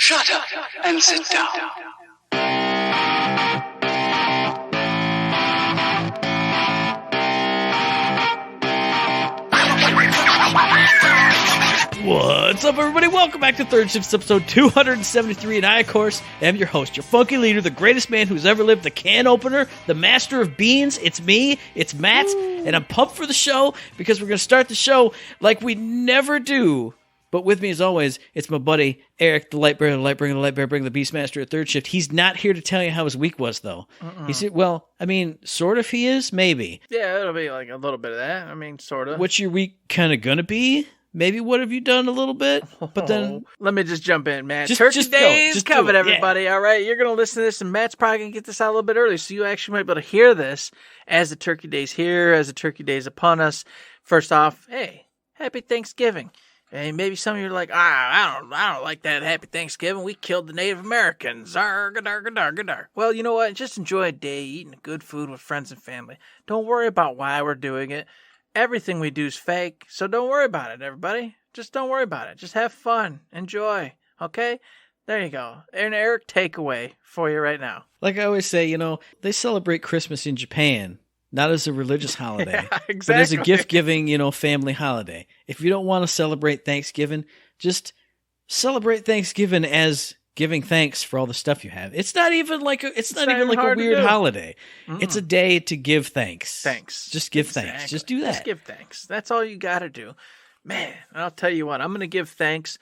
Shut up and sit down. What's up, everybody? Welcome back to Third Shift's episode 273, and I, of course, am your host, your funky leader, the greatest man who's ever lived, the can opener, the master of beans. It's me, it's Matt, and I'm pumped for the show because we're going to start the show like we never do. But with me, as always, it's my buddy, Eric, the light bearer, the light bearer, bring the Beastmaster at Third Shift. He's not here to tell you how his week was, though. He said, well, I mean, sort of he is, maybe. Yeah, it'll be like a little bit of that. I mean, sort of. What's your week kind of going to be? Maybe what have you done a little bit? But then let me just jump in, man. Just Turkey go. Day is Just do coming, it. everybody. Yeah. All right, you're gonna listen to this, and Matt's probably gonna get this out a little bit early, so you actually might be able to hear this as the Turkey Day's here, as the Turkey Day's upon us. First off, hey, happy Thanksgiving. And maybe some of you are like, I don't like that happy Thanksgiving. We killed the Native Americans. Arg-a-darg-a-darg-a-darg. Well, you know what? Just enjoy a day eating good food with friends and family. Don't worry about why we're doing it. Everything we do is fake, so don't worry about it, everybody. Just don't worry about it. Just have fun. Enjoy. Okay? There you go. An Eric takeaway for you right now. like I always say, you know, they celebrate Christmas in Japan, not as a religious holiday, Yeah, but as a exactly. gift-giving, you know, family holiday. If you don't want to celebrate Thanksgiving, just celebrate Thanksgiving as giving thanks for all the stuff you have. It's not even like a hard to weird do. holiday. It's a day to give thanks. Thanks. Just give thanks. Exactly. Just do that. Just give thanks. That's all you got to do. Man, I'll tell you what, I'm going to give thanks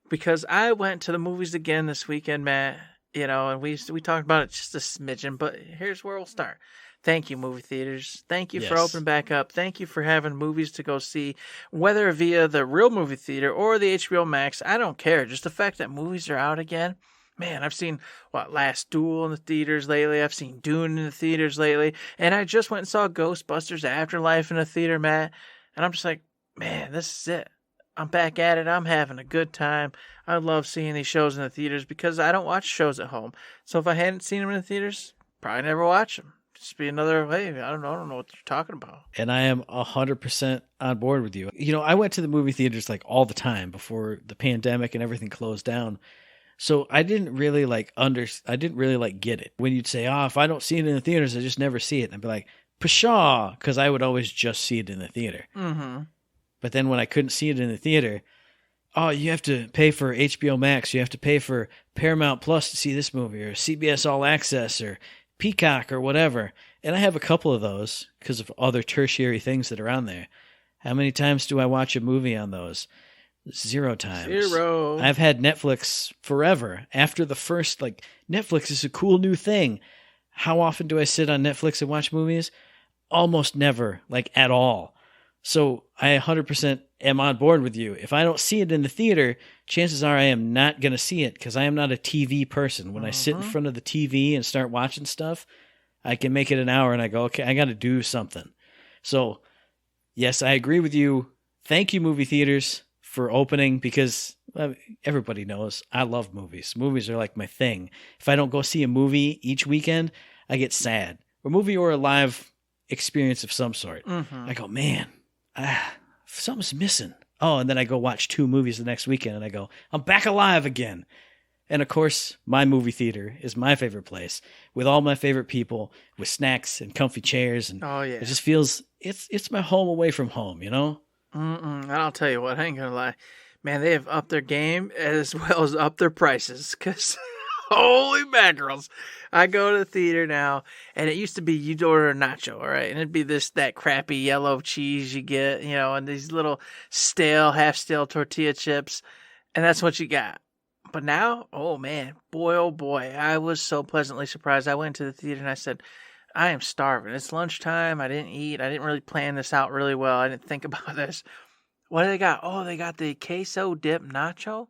because I went to the movies again this weekend, Matt. You know, and we talked about it just a smidgen, but here's where we'll start. Thank you, movie theaters. Thank you for Yes. opening back up. Thank you for having movies to go see, whether via the real movie theater or the HBO Max. I don't care. Just the fact that movies are out again. Man, I've seen, Last Duel in the theaters lately. I've seen Dune in the theaters lately. And I just went and saw Ghostbusters Afterlife in the theater, Matt. And I'm just like, man, this is it. I'm back at it. I'm having a good time. I love seeing these shows in the theaters because I don't watch shows at home. So if I hadn't seen them in the theaters, probably never watch them. Just be another, hey, I don't know what you're talking about. And I am 100% on board with you. You know, I went to the movie theaters like all the time before the pandemic and everything closed down. So I didn't really get it. When you'd say, oh, if I don't see it in the theaters, I just never see it. And I'd be like, pshaw, because I would always just see it in the theater. Mm-hmm. But then when I couldn't see it in the theater, oh, you have to pay for HBO Max. You have to pay for Paramount Plus to see this movie, or CBS All Access, or Peacock, or whatever. And I have a couple of those because of other tertiary things that are on there. How many times do I watch a movie on those? 0 times. 0. I've had Netflix forever. After the first, Netflix is a cool new thing. How often do I sit on Netflix and watch movies? Almost never, at all. So I 100% am on board with you. If I don't see it in the theater, chances are I am not going to see it because I am not a TV person. When I sit in front of the TV and start watching stuff, I can make it an hour and I go, okay, I got to do something. So, yes, I agree with you. Thank you, movie theaters, for opening because everybody knows I love movies. Movies are like my thing. If I don't go see a movie each weekend, I get sad. A movie or a live experience of some sort. Mm-hmm. I go, man, something's missing. Oh, and then I go watch 2 movies the next weekend and I go, I'm back alive again. And of course, my movie theater is my favorite place with all my favorite people, with snacks and comfy chairs. And Oh, yeah. it just feels, it's my home away from home, you know? And I'll tell you what, I ain't gonna lie. Man, they have upped their game as well as upped their prices. Because, holy mackerels. I go to the theater now, and it used to be you'd order a nacho, all right? And it'd be that crappy yellow cheese you get, and these little half-stale tortilla chips. And that's what you got. But now, oh man, oh boy, I was so pleasantly surprised. I went to the theater and I said, I am starving. It's lunchtime. I didn't eat. I didn't really plan this out really well. I didn't think about this. What do they got? Oh, they got the queso dip nacho.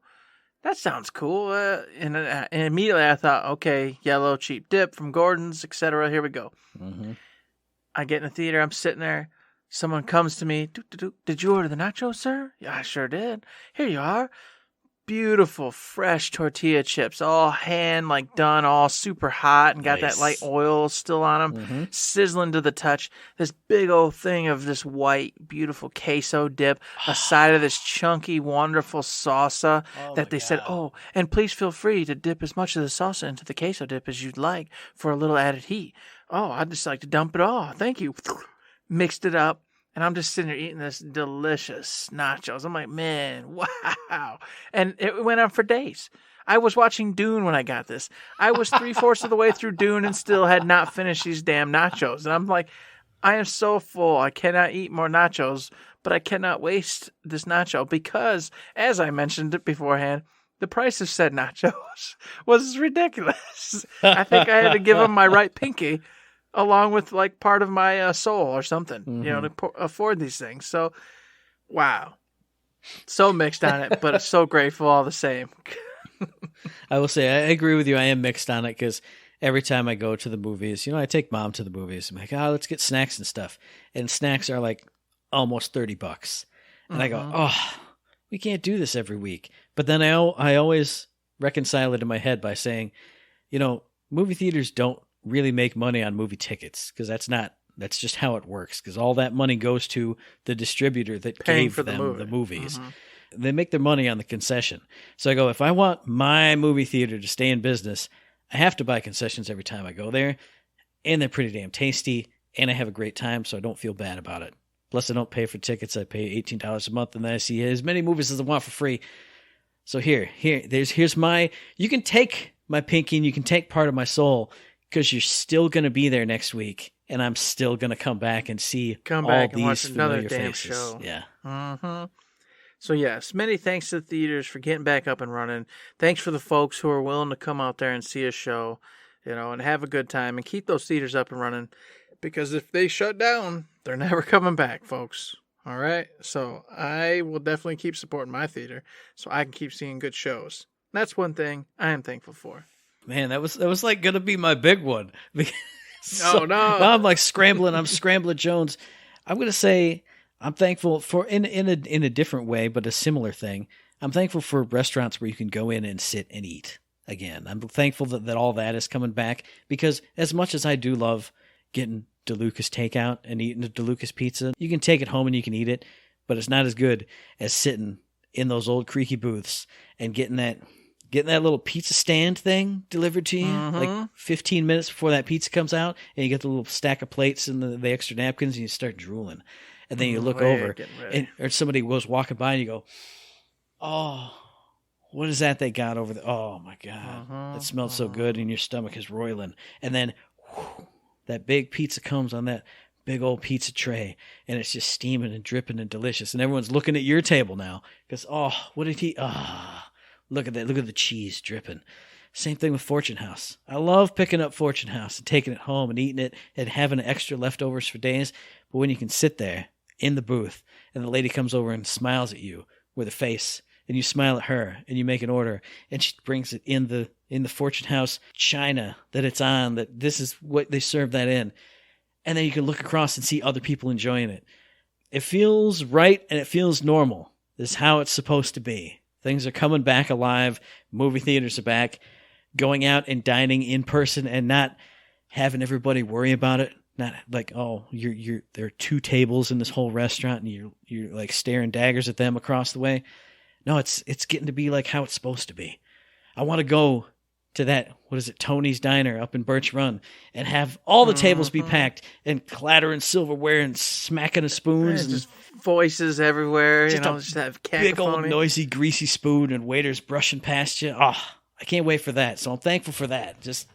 That sounds cool. And immediately I thought, okay, yellow cheap dip from Gordon's, etc. Here we go. Mm-hmm. I get in the theater. I'm sitting there. Someone comes to me. Did you order the nachos, sir? Yeah, I sure did. Here you are. beautiful fresh tortilla chips, all hand like done, all super hot, and got that light oil still on them, sizzling to the touch. This big old thing of this white, beautiful queso dip, a side of this chunky, wonderful salsa that they said, oh, and please feel free to dip as much of the salsa into the queso dip as you'd like for a little added heat. Oh, I'd just like to dump it all. Thank you. Mixed it up. And I'm just sitting there eating this delicious nachos. I'm like, man, wow. And it went on for days. I was watching Dune when I got this. I was 3/4 of the way through Dune and still had not finished these damn nachos. And I'm like, I am so full. I cannot eat more nachos, but I cannot waste this nacho because, as I mentioned it beforehand, the price of said nachos was ridiculous. I think I had to give them my right pinky along with like part of my soul or something, to afford these things. So, wow. So mixed on it, but so grateful all the same. I will say, I agree with you. I am mixed on it because every time I go to the movies, I take mom to the movies. I'm like, let's get snacks and stuff. And snacks are like almost $30. And I go, we can't do this every week. But then I always reconcile it in my head by saying, movie theaters don't really make money on movie tickets because that's just how it works, because all that money goes to the distributor that gave them the movies. They make their money on the concession. So I go, if I want my movie theater to stay in business, I have to buy concessions every time I go there, and they're pretty damn tasty, and I have a great time, so I don't feel bad about it. Plus I don't pay for tickets. I pay $18 a month, and then I see as many movies as I want for free. So here's my, you can take my pinky and you can take part of my soul, because you're still going to be there next week, and I'm still going to come back and see all these familiar faces. Show. Yeah. So, yes, many thanks to the theaters for getting back up and running. Thanks for the folks who are willing to come out there and see a show, and have a good time and keep those theaters up and running, because if they shut down, they're never coming back, folks. All right? So I will definitely keep supporting my theater so I can keep seeing good shows. That's one thing I am thankful for. Man, that was like gonna be my big one. No. Now I'm like scrambling. I'm scrambling Jones. I'm gonna say I'm thankful for in a different way, but a similar thing. I'm thankful for restaurants where you can go in and sit and eat again. I'm thankful that all that is coming back, because as much as I do love getting DeLucas takeout and eating a DeLucas pizza, you can take it home and you can eat it, but it's not as good as sitting in those old creaky booths and getting that little pizza stand thing delivered to you like 15 minutes before that pizza comes out, and you get the little stack of plates and the extra napkins, and you start drooling. And then you look over, or somebody goes walking by, and you go, oh, what is that they got over there? Oh, my God. It smells so good, and your stomach is roiling. And then that big pizza comes on that big old pizza tray, and it's just steaming and dripping and delicious. And everyone's looking at your table now because, what did he... Look at that. Look at the cheese dripping. Same thing with Fortune House. I love picking up Fortune House and taking it home and eating it and having extra leftovers for days. But when you can sit there in the booth and the lady comes over and smiles at you with a face, and you smile at her and you make an order, and she brings it in the Fortune House china that it's on, that this is what they serve that in. And then you can look across and see other people enjoying it. It feels right and it feels normal. This is how it's supposed to be. Things are coming back alive. Movie theaters are back. Going out and dining in person and not having everybody worry about it. Not like, there are 2 tables in this whole restaurant and you're like staring daggers at them across the way. No, it's getting to be like how it's supposed to be. I want to go to that, Tony's Diner up in Birch Run, and have all the tables be packed and clattering silverware and smacking of spoons. And just voices everywhere, just that cacophony. Big old noisy, greasy spoon and waiters brushing past you. Oh, I can't wait for that. So I'm thankful for that. Just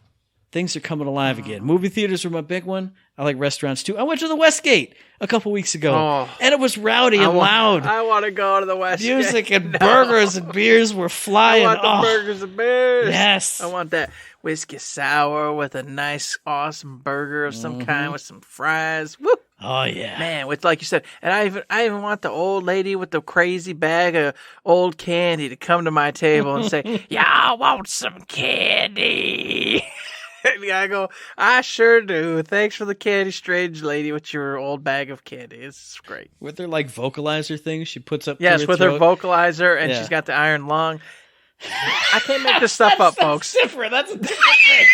things are coming alive again. Movie theaters were my big one. I like restaurants too. I went to the Westgate a couple weeks ago, and it was rowdy and loud. I want to go to the Westgate. Music and burgers and beers were flying. I want the burgers and beers. Yes. I want that whiskey sour with a nice, awesome burger of some kind with some fries. Woo! Oh, yeah. Man, with, like you said, and I even want the old lady with the crazy bag of old candy to come to my table and say, y'all want some candy? And I go, I sure do. Thanks for the candy, strange lady, with your old bag of candy. It's great. With her, like, vocalizer thing she puts up Yes, to her with throat. her vocalizer, and she's got the iron lung. I can't make this stuff up, folks. Different. That's a different thing.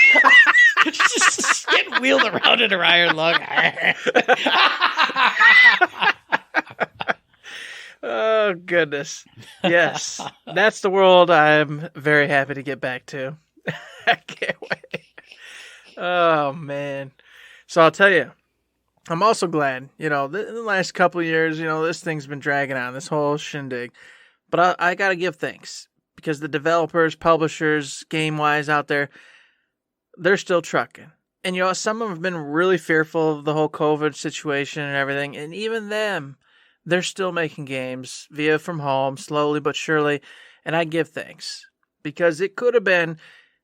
It's just getting wheeled around in her iron lung. Oh, goodness. Yes. That's the world I'm very happy to get back to. I can't wait. Oh, man. So I'll tell you, I'm also glad, in the last couple of years, this thing's been dragging on, this whole shindig. But I got to give thanks because the developers, publishers, game-wise out there, they're still trucking. And, some of them have been really fearful of the whole COVID situation and everything. And even them, they're still making games via from home, slowly but surely. And I give thanks because it could have been,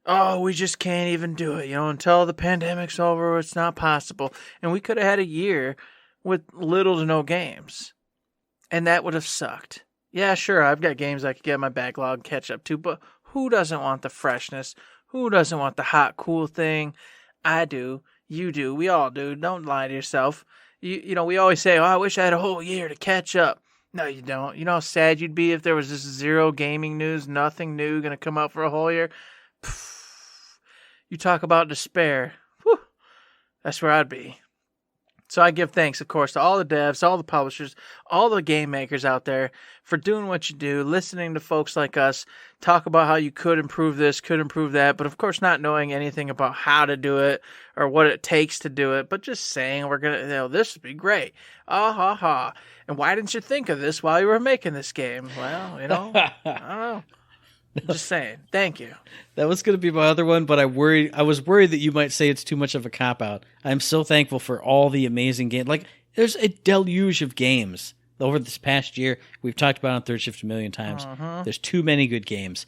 oh, we just can't even do it. Until the pandemic's over, it's not possible. And we could have had a year with little to no games. And that would have sucked. Yeah, sure, I've got games I could get my backlog and catch up to, but who doesn't want the freshness? Who doesn't want the hot, cool thing? I do. You do. We all do. Don't lie to yourself. We always say, oh, I wish I had a whole year to catch up. No, you don't. You know how sad you'd be if there was just zero gaming news, nothing new going to come out for a whole year? You talk about despair. Whew. That's where I'd be. So I give thanks, of course, to all the devs, all the publishers, all the game makers out there for doing what you do, listening to folks like us talk about how you could improve this, could improve that, but of course not knowing anything about how to do it or what it takes to do it, but just saying we're going to, this would be great. Ha ha. And why didn't you think of this while you were making this game? Well, I don't know. I'm just saying. Thank you. That was going to be my other one, but I was worried that you might say it's too much of a cop-out. I'm so thankful for all the amazing games. Like, there's a deluge of games over this past year. We've talked about it on Third Shift a million times. Uh-huh. There's too many good games.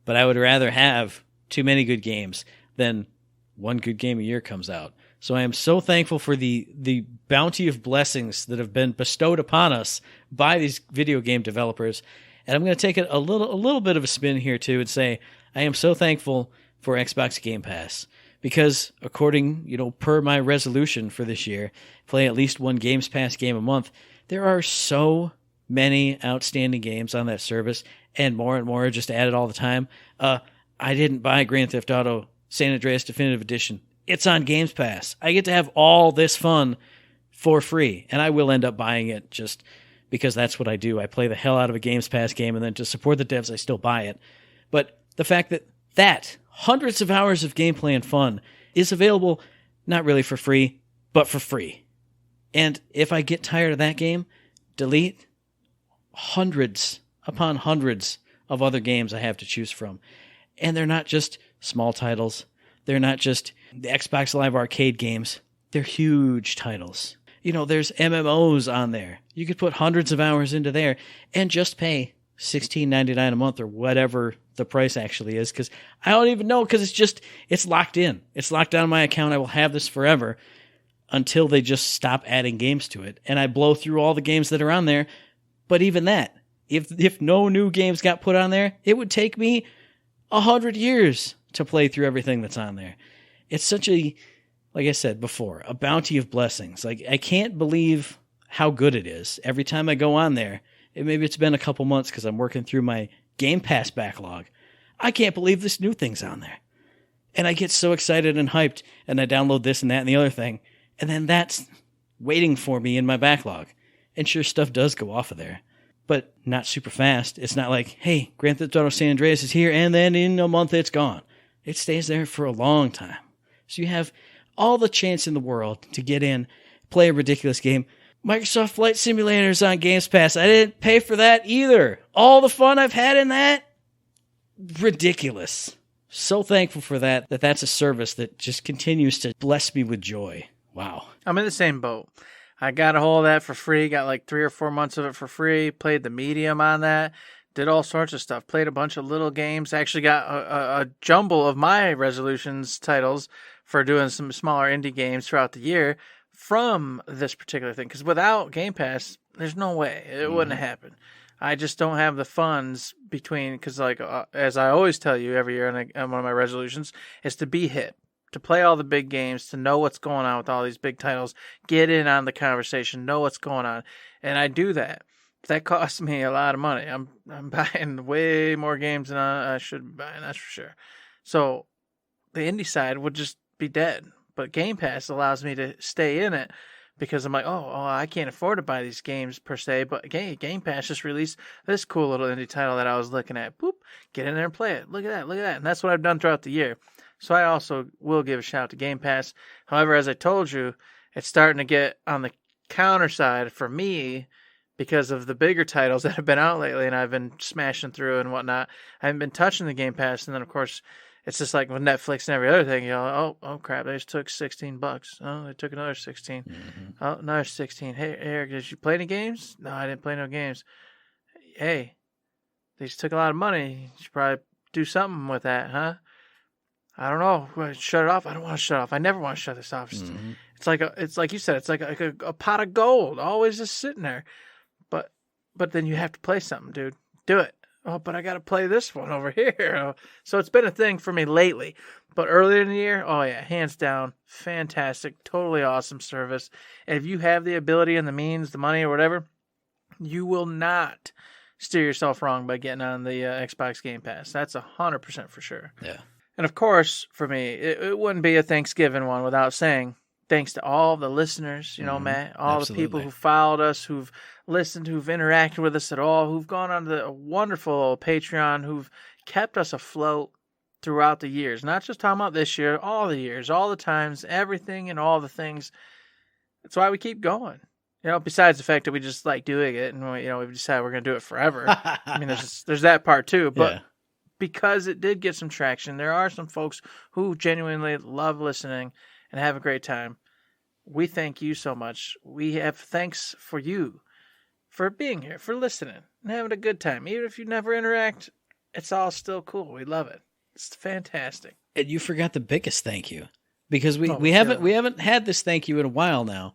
But I would rather have too many good games than one good game a year comes out. So I am so thankful for the bounty of blessings that have been bestowed upon us by these video game developers. And I'm going to take it a little bit of a spin here too and say I am so thankful for Xbox Game Pass because according, per my resolution for this year, play at least one Games Pass game a month. There are so many outstanding games on that service and more are just added all the time. I didn't buy Grand Theft Auto San Andreas Definitive Edition. It's on Games Pass. I get to have all this fun for free, and I will end up buying it just because that's what I do. I play the hell out of a Games Pass game, and then to support the devs, I still buy it. But the fact that hundreds of hours of gameplay and fun is available, not really for free, but for free. And if I get tired of that game, delete hundreds upon hundreds of other games I have to choose from. And they're not just small titles. They're not just the Xbox Live Arcade games. They're huge titles. There's MMOs on there. You could put hundreds of hours into there and just pay $16.99 a month or whatever the price actually is, because I don't even know, because it's locked in. It's locked down in my account. I will have this forever until they just stop adding games to it. And I blow through all the games that are on there. But even that, if no new games got put on there, it would take me 100 years to play through everything that's on there. It's such a, like I said before, a bounty of blessings. Like, I can't believe how good it is. Every time I go on there, maybe it's been a couple months because I'm working through my Game Pass backlog. I can't believe this new thing's on there. And I get so excited and hyped, and I download this and that and the other thing, and then that's waiting for me in my backlog. And sure, stuff does go off of there, but not super fast. It's not like, hey, Grand Theft Auto San Andreas is here, and then in a month it's gone. It stays there for a long time. So you have all the chance in the world to get in, play a ridiculous game. Microsoft Flight Simulator is on Games Pass. I didn't pay for that either. All the fun I've had in that, ridiculous. So thankful for that's a service that just continues to bless me with joy. Wow. I'm in the same boat. I got a hold of that for free, got like 3 or 4 months of it for free, played the medium on that, did all sorts of stuff, played a bunch of little games, actually got a jumble of my resolutions titles for doing some smaller indie games throughout the year from this particular thing. Because without Game Pass, there's no way. It wouldn't have happened. I just don't have the funds between, because like as I always tell you every year on one of my resolutions, is to be hip, to play all the big games, to know what's going on with all these big titles, get in on the conversation, know what's going on. And I do that. that costs me a lot of money. I'm buying way more games than I should be buying, that's for sure. So the indie side would just be dead. But Game Pass allows me to stay in it because I'm like, oh, I can't afford to buy these games per se, but Game Pass just released this cool little indie title that I was looking at. Boop, get in there and play it. Look at that. And that's what I've done throughout the year. So I also will give a shout out to Game Pass. However, as I told you, it's starting to get on the counter side for me because of the bigger titles that have been out lately, and I've been smashing through and whatnot. I haven't been touching the Game Pass, and then, of course, it's just like with Netflix and every other thing, oh crap, they just took $16. Oh, they took another 16. Mm-hmm. Oh, another 16. Hey, Eric, did you play any games? No, I didn't play no games. Hey, they just took a lot of money. You should probably do something with that, huh? I don't know. Shut it off? I don't want to shut it off. I never want to shut this off. Mm-hmm. It's like you said, it's like a pot of gold, always just sitting there. But then you have to play something, dude. Do it. Oh, but I got to play this one over here. So it's been a thing for me lately. But earlier in the year, oh yeah, hands down, fantastic, totally awesome service. And if you have the ability and the means, the money or whatever, you will not steer yourself wrong by getting on the Xbox Game Pass. That's 100% for sure. Yeah. And of course, for me, it wouldn't be a Thanksgiving one without saying thanks to all the listeners, Matt, all Absolutely. the people who followed us, who've listened, who've interacted with us at all, who've gone on the wonderful Patreon, who've kept us afloat throughout the years. Not just talking about this year, all the years, all the times, everything and all the things. That's why we keep going. Besides the fact that we just like doing it and, we've decided we're going to do it forever. I mean, there's that part too. But yeah. Because it did get some traction, there are some folks who genuinely love listening and have a great time. We thank you so much. We have thanks for you for being here, for listening, and having a good time. Even if you never interact, it's all still cool. We love it. It's fantastic. And you forgot the biggest thank you because we haven't had this thank you in a while now.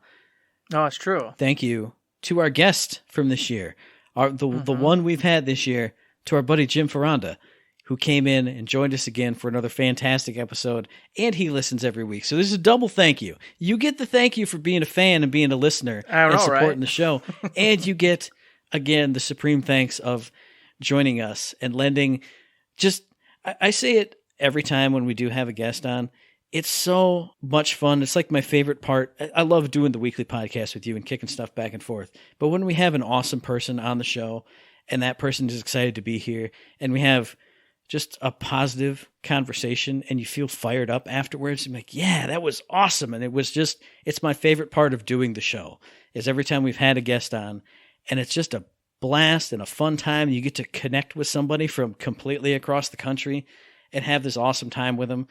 No, it's true. Thank you to our guest from this year, the one we've had this year, to our buddy Jim Ferranda, who came in and joined us again for another fantastic episode, and he listens every week. So this is a double thank you. You get the thank you for being a fan and being a listener and supporting the show, and you get, again, the supreme thanks of joining us and lending just, I say it every time when we do have a guest on, it's so much fun. It's like my favorite part. I love doing the weekly podcast with you and kicking stuff back and forth. But when we have an awesome person on the show, and that person is excited to be here, and we have just a positive conversation and you feel fired up afterwards. I'm like, yeah, that was awesome. And it's my favorite part of doing the show is every time we've had a guest on, and it's just a blast and a fun time. You get to connect with somebody from completely across the country and have this awesome time with them.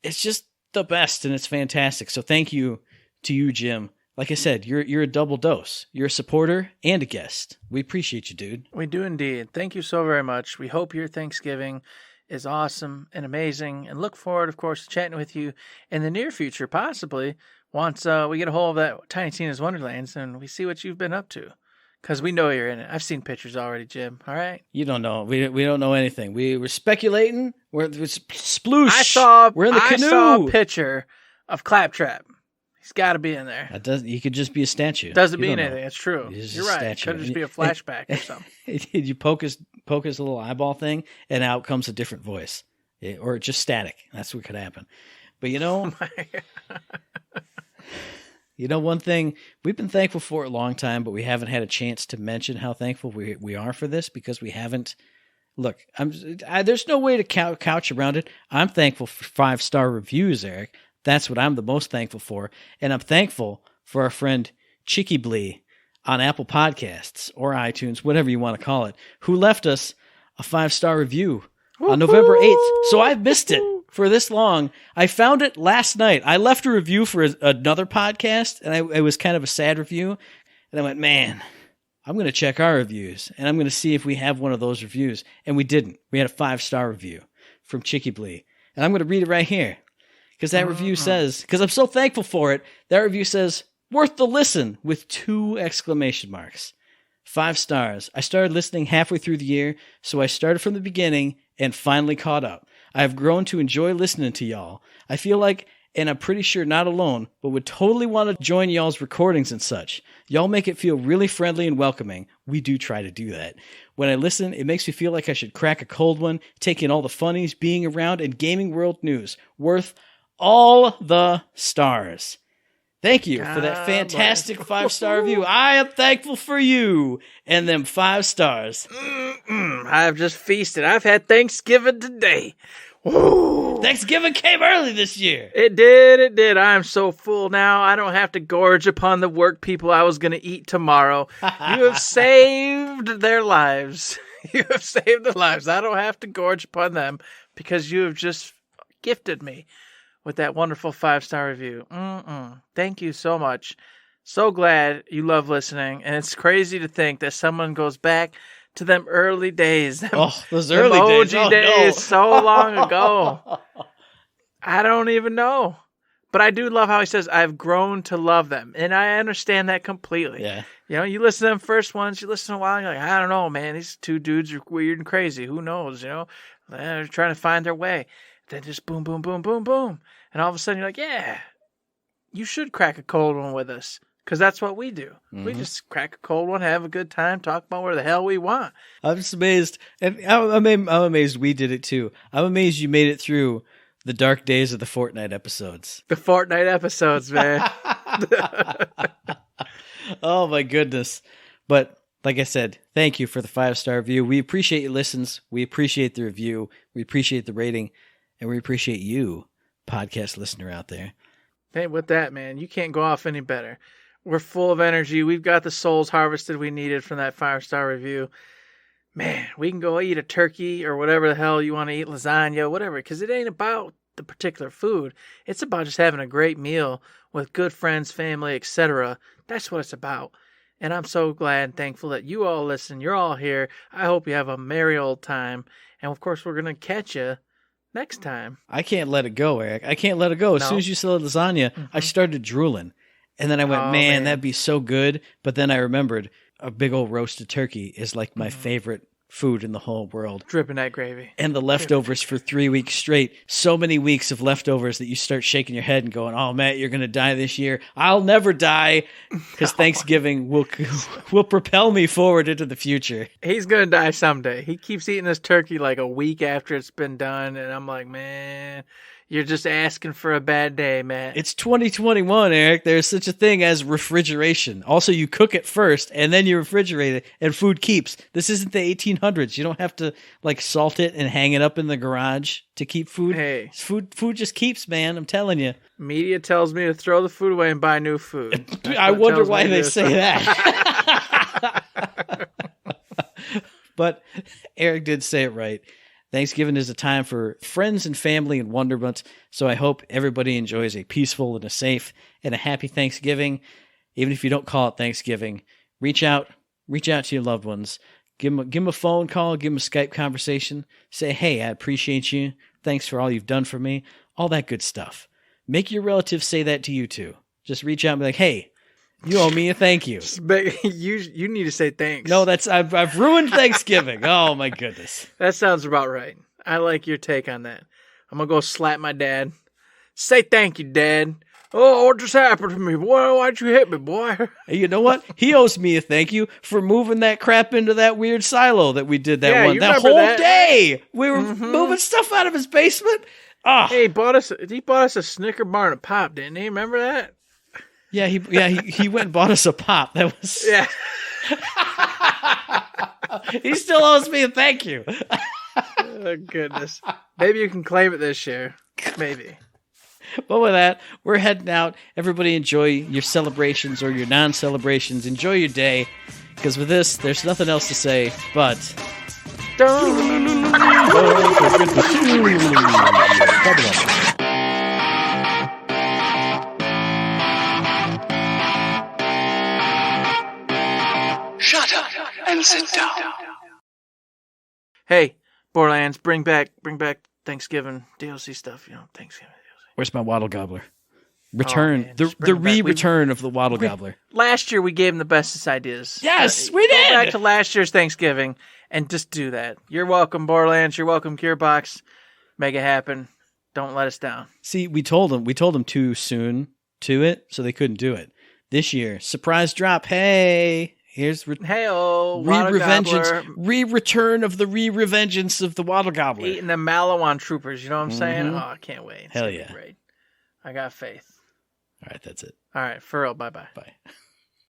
It's just the best and it's fantastic. So thank you to you, Jim. Like I said, you're a double dose. You're a supporter and a guest. We appreciate you, dude. We do indeed. Thank you so very much. We hope your Thanksgiving is awesome and amazing, and look forward, of course, to chatting with you in the near future, possibly, once we get a hold of that Tiny Tina's Wonderlands and we see what you've been up to. Because we know you're in it. I've seen pictures already, Jim. All right? You don't know. We don't know anything. We were speculating. We're sploosh. We're in the canoe. I saw a picture of Claptrap. He's got to be in there. He could just be a statue. Doesn't mean anything. It's true. You're right. It could just be a flashback or something. You poke his little eyeball thing, and out comes a different voice, or just static. That's what could happen. But one thing we've been thankful for a long time, but we haven't had a chance to mention how thankful we are for this because we haven't. Look, there's no way to couch around it. I'm thankful for 5-star reviews, Eric. That's what I'm the most thankful for. And I'm thankful for our friend Chicky Blee on Apple Podcasts or iTunes, whatever you want to call it, who left us a 5-star review on November 8th. So I've missed it for this long. I found it last night. I left a review for another podcast, and it was kind of a sad review. And I went, man, I'm going to check our reviews, and I'm going to see if we have one of those reviews. And we didn't. We had a 5-star review from Chicky Blee. And I'm going to read it right here. Because that review says, because I'm so thankful for it, that review says, worth the listen with 2 exclamation marks. 5 stars. I started listening halfway through the year, so I started from the beginning and finally caught up. I have grown to enjoy listening to y'all. I feel like and I'm pretty sure not alone, but would totally want to join y'all's recordings and such. Y'all make it feel really friendly and welcoming. We do try to do that. When I listen, it makes me feel like I should crack a cold one, take in all the funnies, being around, and gaming world news. Worth all the stars. Thank you for that fantastic 5-star review. I am thankful for you and them 5 stars. I've just feasted. I've had Thanksgiving today. Woo. Thanksgiving came early this year. It did. I am so full now. I don't have to gorge upon the work people I was going to eat tomorrow. You have saved their lives. You have saved their lives. I don't have to gorge upon them because you have just gifted me with that wonderful 5-star review. Thank you so much. So glad you love listening. And it's crazy to think that someone goes back to them early days. Those early days. Emoji days so long ago. I don't even know. But I do love how he says, I've grown to love them. And I understand that completely. Yeah. You know, you listen to them first ones, you listen to a while, you're like, I don't know, man. These 2 dudes are weird and crazy. Who knows, you know? They're trying to find their way. Then just boom, boom, boom, boom, boom. And all of a sudden you're like, yeah, you should crack a cold one with us. Because that's what we do. We just crack a cold one, have a good time, talk about where the hell we want. I'm just amazed. And I'm amazed we did it too. I'm amazed you made it through the dark days of the Fortnite episodes. The Fortnite episodes, man. Oh, my goodness. But like I said, thank you for the 5-star review. We appreciate your listens. We appreciate the review. We appreciate the rating. And we appreciate you, podcast listener out there. Hey, with that, man, you can't go off any better. We're full of energy. We've got the souls harvested we needed from that 5-star review. Man, we can go eat a turkey or whatever the hell you want to eat, lasagna, whatever, because it ain't about the particular food. It's about just having a great meal with good friends, family, etc. That's what it's about. And I'm so glad and thankful that you all listen. You're all here. I hope you have a merry old time. And, of course, we're going to catch you next time. I can't let it go, Eric. I can't let it go. As soon as you said lasagna, I started drooling. And then I went, man, that'd be so good. But then I remembered a big old roasted turkey is like my favorite food in the whole world. Dripping that gravy. And the leftovers for 3 weeks straight. So many weeks of leftovers that you start shaking your head and going, oh, Matt, you're going to die this year. I'll never die because Thanksgiving will propel me forward into the future. He's going to die someday. He keeps eating this turkey like a week after it's been done. And I'm like, man, you're just asking for a bad day, Matt. It's 2021, Eric. There's such a thing as refrigeration. Also, you cook it first and then you refrigerate it and food keeps. This isn't the 1800s. You don't have to like salt it and hang it up in the garage to keep food. Hey. Food just keeps, man. I'm telling you. Media tells me to throw the food away and buy new food. I wonder why they say that. But Eric did say it right. Thanksgiving is a time for friends and family and wonderment, so I hope everybody enjoys a peaceful and a safe and a happy Thanksgiving. Even if you don't call it Thanksgiving, reach out to your loved ones. Give them a phone call, give them a Skype conversation. Say, hey, I appreciate you. Thanks for all you've done for me. All that good stuff. Make your relatives say that to you too. Just reach out and be like, hey, you owe me a thank you. You need to say thanks. No, I've ruined Thanksgiving. Oh my goodness. That sounds about right. I like your take on that. I'm gonna go slap my dad. Say thank you, Dad. Oh, what just happened to me, boy? Why'd you hit me, boy? Hey, you know what? He owes me a thank you for moving that crap into that weird silo that we did that whole day. We were moving stuff out of his basement. Oh. Hey, he bought us a Snicker bar and a pop, didn't he? Remember that? Yeah, he went and bought us a pop. That was yeah. He still owes me a thank you. Oh goodness. Maybe you can claim it this year. Maybe. But with that, we're heading out. Everybody enjoy your celebrations or your non-celebrations. Enjoy your day. Because with this, there's nothing else to say but... Shut up and sit down. Hey, Borderlands, bring back Thanksgiving DLC stuff. You know, Thanksgiving DLC. Where's my Waddle Gobbler? Return the re-return of the Waddle Gobbler. Last year we gave him the bestest ideas. Yes, we did. Go back to last year's Thanksgiving and just do that. You're welcome, Borderlands. You're welcome, Gearbox. Make it happen. Don't let us down. See, we told them too soon to it, so they couldn't do it. This year, surprise drop. Hey, here's Hey-oh, Waddle Gobbler. Return of the Revengeance of the Waddle Gobbler. Eating the Malawan troopers, you know what I'm saying? Oh, I can't wait. It's Hell gonna be yeah. great. I got faith. All right, that's it. All right, for real, bye-bye. Bye.